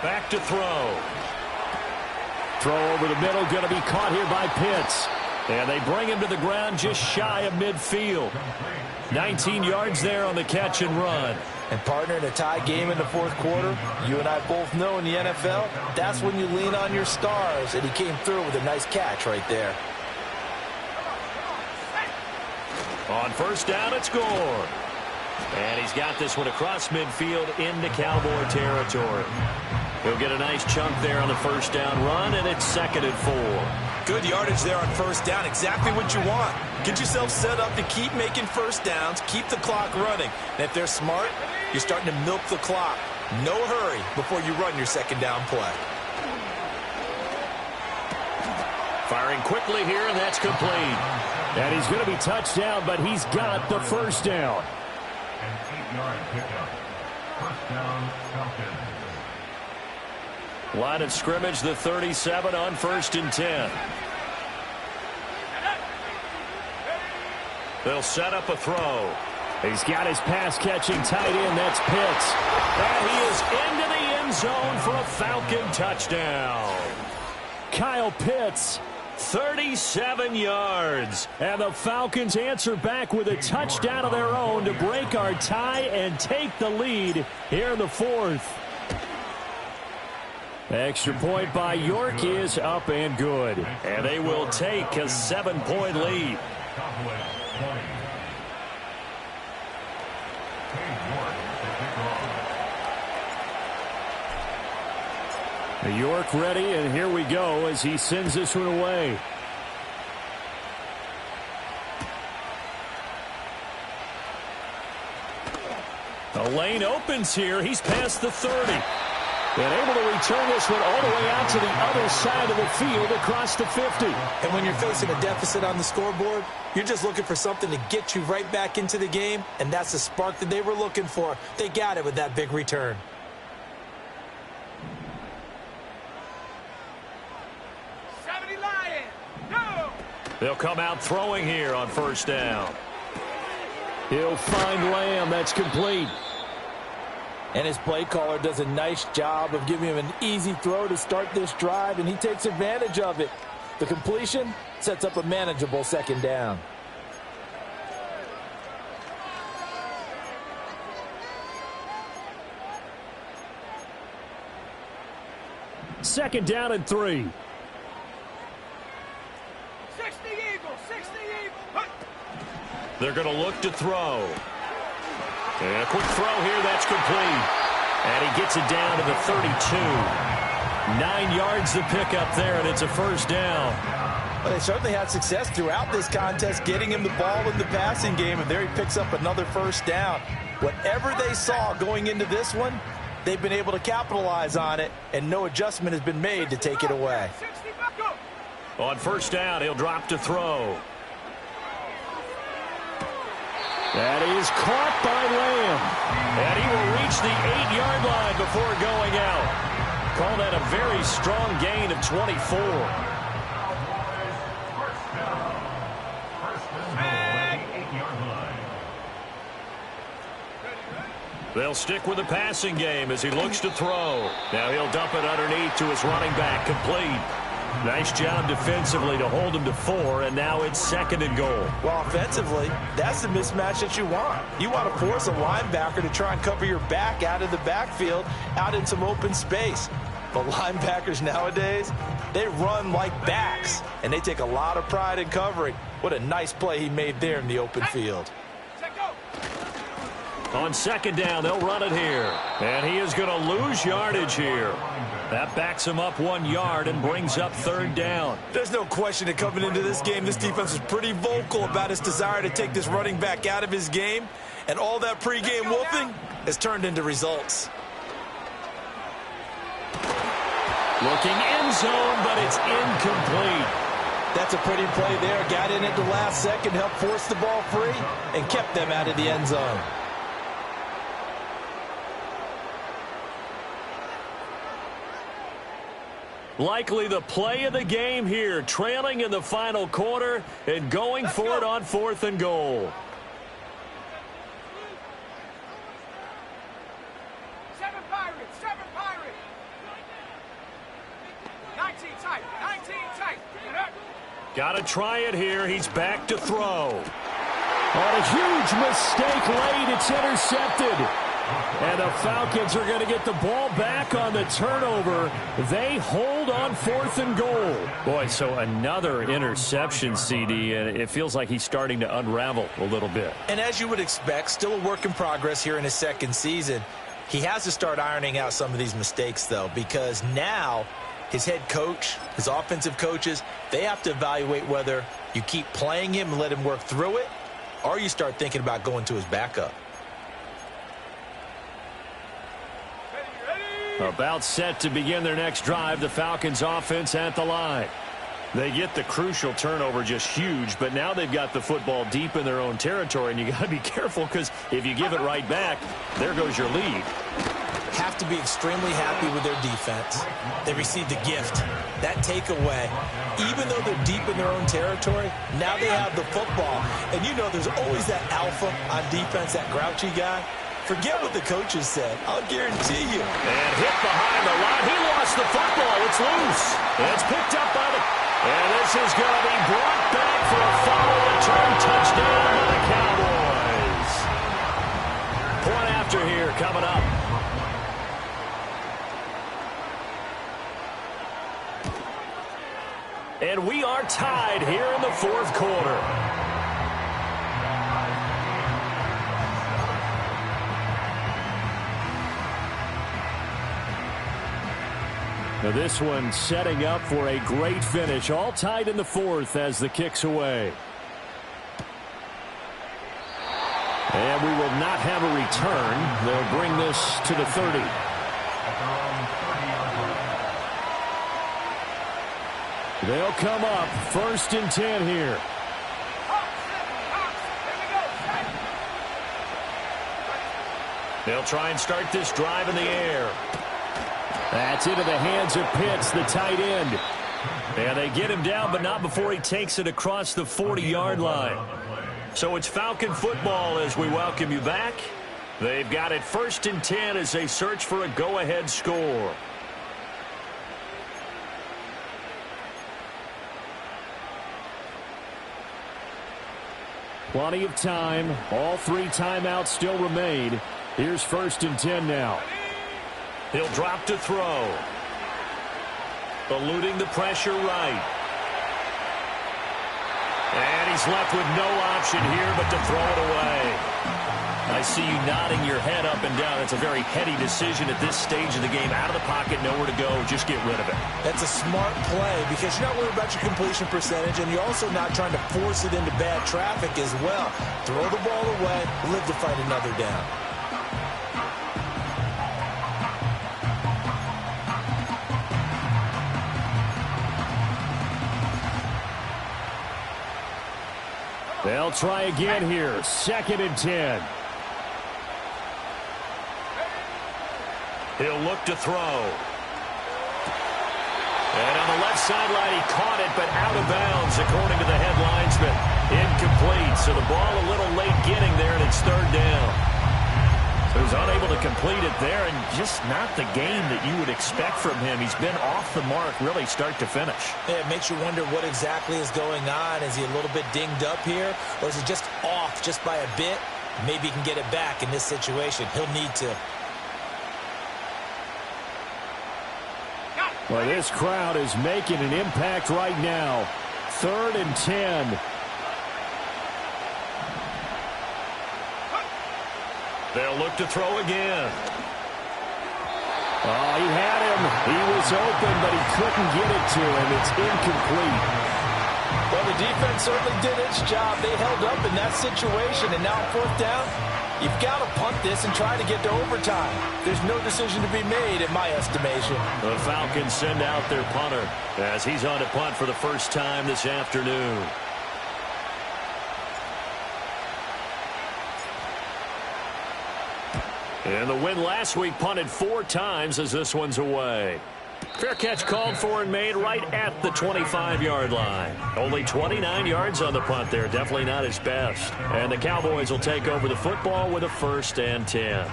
Back to throw. Throw over the middle, going to be caught here by Pitts. And they bring him to the ground just shy of midfield. 19 yards there on the catch and run. And partner, in a tie game in the 4th quarter, you and I both know in the NFL, that's when you lean on your stars. And he came through with a nice catch right there. On 1st down, it's Gore. And he's got this one across midfield into Cowboy territory. He'll get a nice chunk there on the 1st down run, and it's 2nd and 4. Good yardage there on 1st down. Exactly what you want. Get yourself set up to keep making 1st downs, keep the clock running. And if they're smart, you're starting to milk the clock. No hurry before you run your 2nd down play. Firing quickly here, and that's complete. And he's going to be touched down, but he's got the 1st down. An 8-yard pickup. 1st down, Falcons. Line of scrimmage, the 37 on 1st and 10. They'll set up a throw. He's got his pass-catching tight end. That's Pitts. And he is into the end zone for a Falcon touchdown. Kyle Pitts. 37 yards. And the Falcons answer back with a touchdown of their own to break our tie and take the lead here in the 4th. Extra point by York is up and good. And they will take a 7-point lead. Cowboys 20. York ready, and here we go as he sends this one away. The lane opens here. He's past the 30. And able to return this one all the way out to the other side of the field across the 50. And when you're facing a deficit on the scoreboard, you're just looking for something to get you right back into the game, and that's the spark that they were looking for. They got it with that big return. They'll come out throwing here on first down. He'll find Lamb. That's complete. And his play caller does a nice job of giving him an easy throw to start this drive, and he takes advantage of it. The completion sets up a manageable second down. Second down and 3. 60 Eagles, 60 Eagles. They're going to look to throw. And a quick throw here, that's complete. And he gets it down to the 32. 9 yards to pick up there, and it's a first down. Well, they certainly had success throughout this contest, getting him the ball in the passing game, and there he picks up another first down. Whatever they saw going into this one, they've been able to capitalize on it, and no adjustment has been made to take it away. On first down, he'll drop to throw. That is caught by Lamb. And he will reach the 8-yard line before going out. Call that a very strong gain of 24. They'll stick with the passing game as he looks to throw. Now he'll dump it underneath to his running back, complete. Nice job defensively to hold him to 4, and now it's second and goal. Well, offensively, that's the mismatch that you want. You want to force a linebacker to try and cover your back out of the backfield, out in some open space. But linebackers nowadays, they run like backs, and they take a lot of pride in covering. What a nice play he made there in the open field. On second down, they'll run it here. And he is going to lose yardage here. That backs him up 1 yard and brings up third down. There's no question that coming into this game, this defense was pretty vocal about its desire to take this running back out of his game. And all that pregame wolfing has turned into results. Looking end zone, but it's incomplete. That's a pretty play there. Got in at the last second, helped force the ball free, and kept them out of the end zone. Likely the play of the game here, trailing in the final quarter and going for it on 4th and goal. 7 Pirates, 7 Pirates. 19 tight, 19 tight. Got to try it here. He's back to throw. On a huge mistake late, it's intercepted. And the Falcons are going to get the ball back on the turnover. They hold on 4th and goal. Boy, so another interception, CD, and it feels like he's starting to unravel a little bit. And as you would expect, still a work in progress here in his second season. He has to start ironing out some of these mistakes, though, because now his head coach, his offensive coaches, they have to evaluate whether you keep playing him and let him work through it, or you start thinking about going to his backup. About set to begin their next drive, the Falcons offense at the line. They get the crucial turnover, just huge, but now they've got the football deep in their own territory, and you got to be careful because if you give it right back, there goes your lead. Have to be extremely happy with their defense. They received a gift. That takeaway, even though they're deep in their own territory, now they have the football. And you know there's always that alpha on defense, that grouchy guy. Forget what the coaches said. I'll guarantee you. And hit behind the line. He lost the football. It's loose. It's picked up by the... And this is going to be brought back for a follow return touchdown by the Cowboys. Point after here coming up. And we are tied here in the 4th quarter. Now this one setting up for a great finish. All tied in the 4th as the kick's away. And we will not have a return. They'll bring this to the 30. At their own 30-yard line. They'll come up 1st and 10 here. They'll try and start this drive in the air. That's into the hands of Pitts, the tight end. And they get him down, but not before he takes it across the 40-yard line. So it's Falcon football as we welcome you back. They've got it 1st and 10 as they search for a go-ahead score. Plenty of time. All 3 timeouts still remain. Here's 1st and 10 now. He'll drop to throw. Eluding the pressure right. And he's left with no option here but to throw it away. I see you nodding your head up and down. It's a very heady decision at this stage of the game. Out of the pocket, nowhere to go. Just get rid of it. That's a smart play because you're not worried about your completion percentage, and you're also not trying to force it into bad traffic as well. Throw the ball away, live to fight another down. They'll try again here. 2nd and 10. He'll look to throw. And on the left sideline, he caught it, but out of bounds, according to the head linesman. Incomplete, so the ball a little late getting there, and it's 3rd down. So he's unable to complete it there, and just not the game that you would expect from him. He's been off the mark, really, start to finish. Yeah, it makes you wonder what exactly is going on. Is he a little bit dinged up here, or is he just off just by a bit? Maybe he can get it back in this situation. He'll need to. Well, this crowd is making an impact right now. 3rd and 10. They'll look to throw again. Oh, he had him. He was open, but he couldn't get it to him. It's incomplete. Well, the defense certainly did its job. They held up in that situation, and now 4th down, you've got to punt this and try to get to overtime. There's no decision to be made, in my estimation. The Falcons send out their punter as he's on to punt for the first time this afternoon. And the win last week punted 4 times as this one's away. Fair catch called for and made right at the 25-yard line. Only 29 yards on the punt there. Definitely not his best. And the Cowboys will take over the football with a 1st and 10.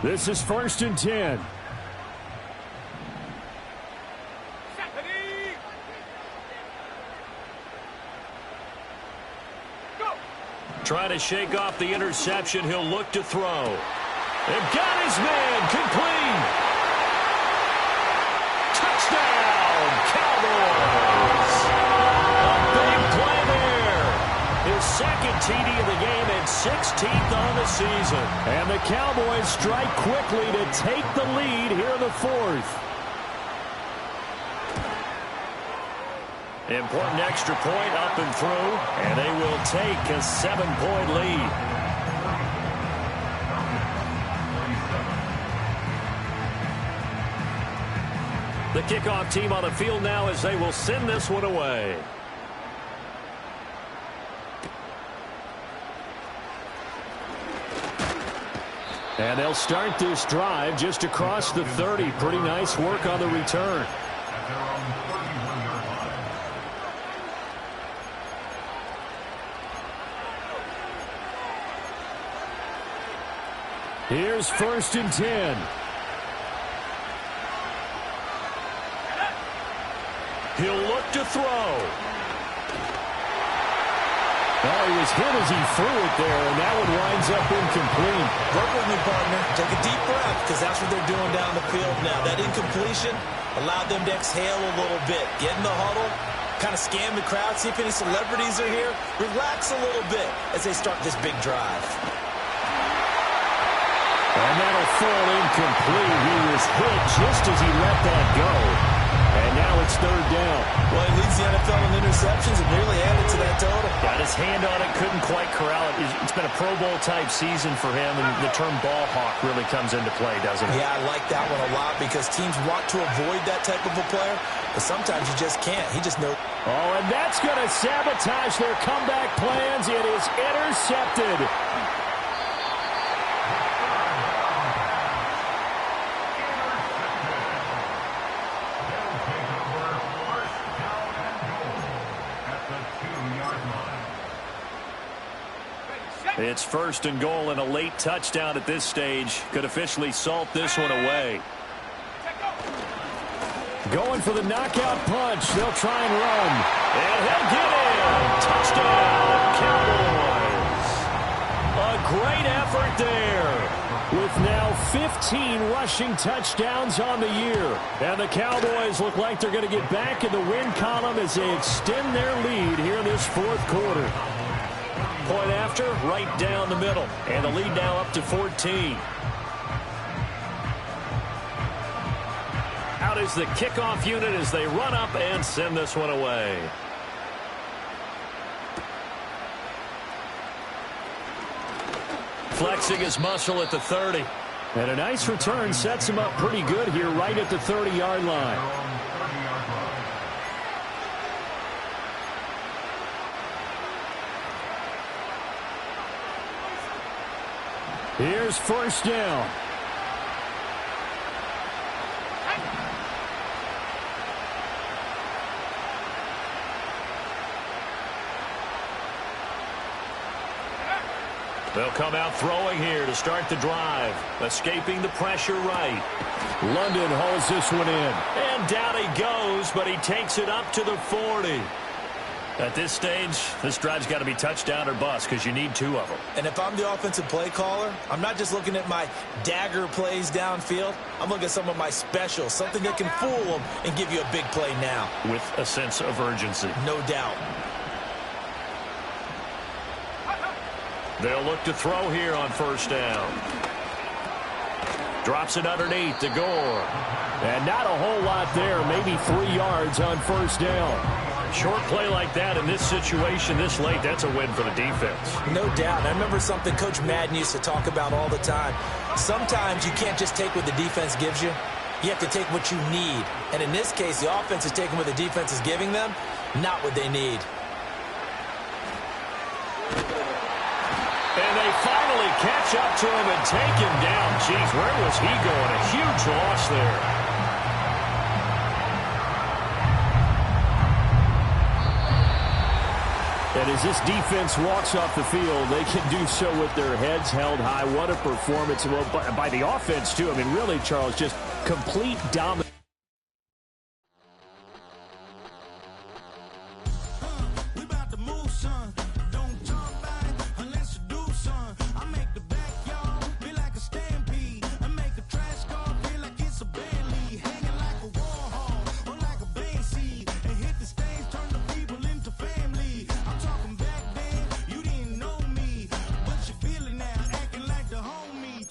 This is 1st and 10. Trying to shake off the interception. He'll look to throw. And got his man. Complete. Touchdown, Cowboys. A big play there. His 2nd TD of the game and 16th on the season. And the Cowboys strike quickly to take the lead here in the 4th. Important extra point up and through, and they will take a 7-point lead. The kickoff team on the field now as they will send this one away. And they'll start this drive just across the 30. Pretty nice work on the return. At their own 31-yard line. Here's 1st and 10. He'll look to throw. Oh, he was hit as he threw it there, and that one winds up incomplete. Work with me, partner. Take a deep breath, because that's what they're doing down the field now. That incompletion allowed them to exhale a little bit. Get in the huddle, kind of scan the crowd, see if any celebrities are here. Relax a little bit as they start this big drive. And that'll fall incomplete. He was hit just as he let that go. And now it's it's third down. Well, he leads the NFL in interceptions and nearly added to that total. Got his hand on it, couldn't quite corral it. It's been a Pro Bowl-type season for him, and the term ball hawk really comes into play, doesn't it? Yeah, I like that one a lot because teams want to avoid that type of a player, but sometimes you just can't. He just knows. Oh, and that's going to sabotage their comeback plans. It is intercepted. It's first and goal and a late touchdown at this stage. Could officially salt this one away. Going for the knockout punch. They'll try and run. And he'll get in. Touchdown, Cowboys. A great effort there. With now 15 rushing touchdowns on the year. And the Cowboys look like they're going to get back in the win column as they extend their lead here in this fourth quarter. Point after, right down the middle. And the lead now up to 14. Out is the kickoff unit as they run up and send this one away. Flexing his muscle at the 30. And a nice return sets him up pretty good here right at the 30-yard line. Here's first down. They'll come out throwing here to start the drive. Escaping the pressure right. London hauls this one in. And down he goes, but he takes it up to the 40. At this stage, this drive's got to be touchdown or bust because you need two of them. And if I'm the offensive play caller, I'm not just looking at my dagger plays downfield. I'm looking at some of my specials, something that can fool them and give you a big play now. With a sense of urgency. No doubt. They'll look to throw here on first down. Drops it underneath to Gore. And not a whole lot there, maybe 3 yards on first down. Short play like that in this situation this late, that's a win for the defense. No doubt. I remember something Coach Madden used to talk about all the time. Sometimes you can't just take what the defense gives you. You have to take what you need. And in this case, the offense is taking what the defense is giving them, not what they need. And they finally catch up to him and take him down. Jeez, where was he going? A huge loss there. And as this defense walks off the field, they can do so with their heads held high. What a performance. Well, by the offense, too. I mean, really, Charles, just complete dominance.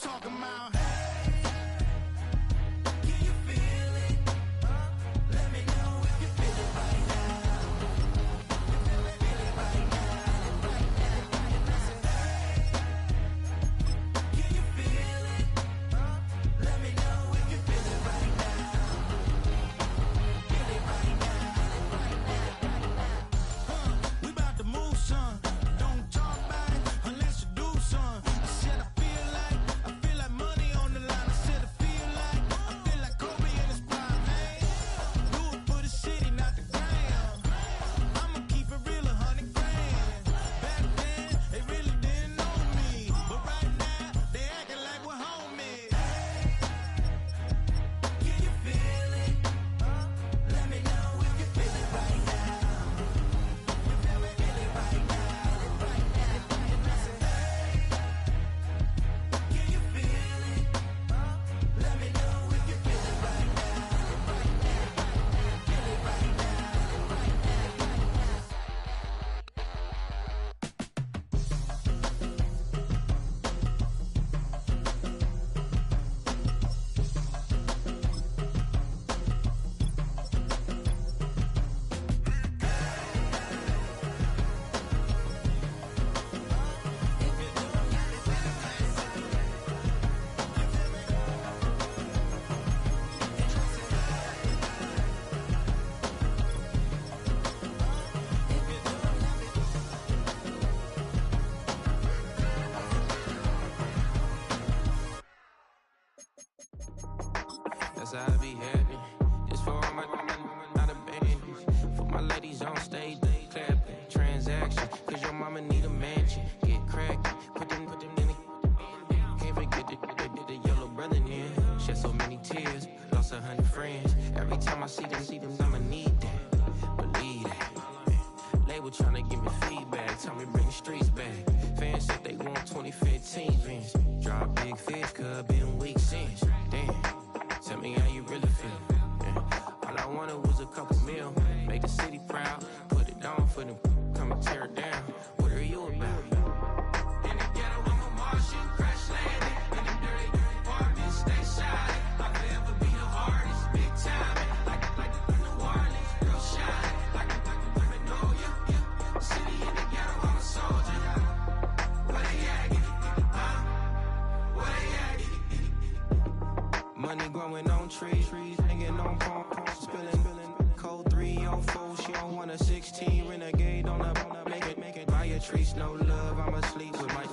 Talking about, hey, can you feel it? trying to give me feedback. Tell me bring the streets back. Fans said they want 2015 Vince. Drop big fish, cuz been weak since. Damn, tell me how you really feel. Yeah. All I wanted was a couple mil. Make the city proud. Put it on for them. Come and tear it down. What are you about? In the ghetto, I'm a Martian. Crash landing. In the dirty apartment. Stay shiny. I'll forever be the hardest. Big time. Like New Orleans. Real shiny. Like women know you. City in the ghetto, I'm a soldier. Where they at? Huh? Where they at? Money growing on trees. Hanging on palms. Spilling. Code 304. She don't want a 16. Renegade on a make it. Buy a trees, no love. I'm asleep with my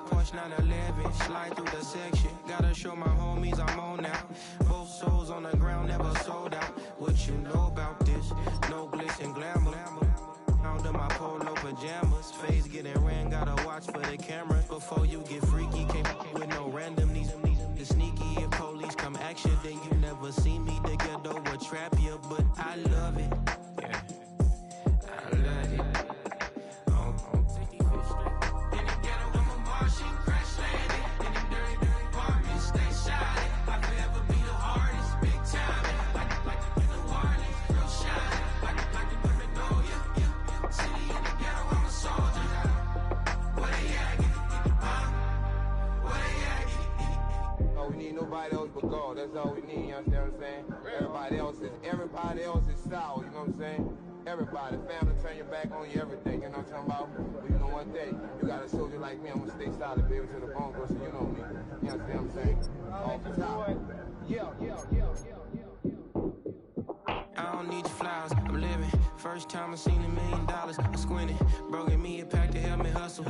Porsche 911. Slide through the section. Gotta show my homies I'm on now. Both souls on the ground, never sold out. What you know about this? No glitz and glamour. Under my polo pajamas. Face getting ran, gotta watch for the cameras. Before you get freaky, can't with no randomness. The sneaky, if police come action, then you never see me. The ghetto will trap you, but I love it. Yeah, I love it. On 55th Street. In the ghetto, I'm a Martian, crash landing. In the dirty apartment, stay shiny. I forever be the hardest, big time. Like New Orleans, real shiny. Like the women know you. City in the ghetto, I'm a soldier. Where they at? Huh? Where they at? Oh, we need nobody else but God. That's all we need, you understand what I'm saying? Everybody else is sour, you know what I'm saying? Everybody, family, turn your back on you every day, you know what I'm talking about? But you know one day, you got a soldier like me, I'm gonna stay solid, baby, to the bone, so you know me. You understand what I'm saying? Off the top. Yeah. I don't need your flowers, I'm living. First time I seen $1 million, I squinted. Bro, give me a pack to help me hustle.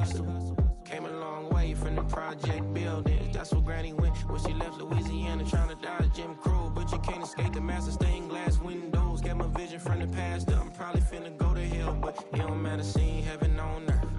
Came a long way from the project buildings. That's where Granny went when she left Louisiana, trying to dodge Jim Crow. But you can't escape the master stained glass windows. Got my vision from the past, I'm probably finna go to hell, but it don't matter, seeing heaven on earth.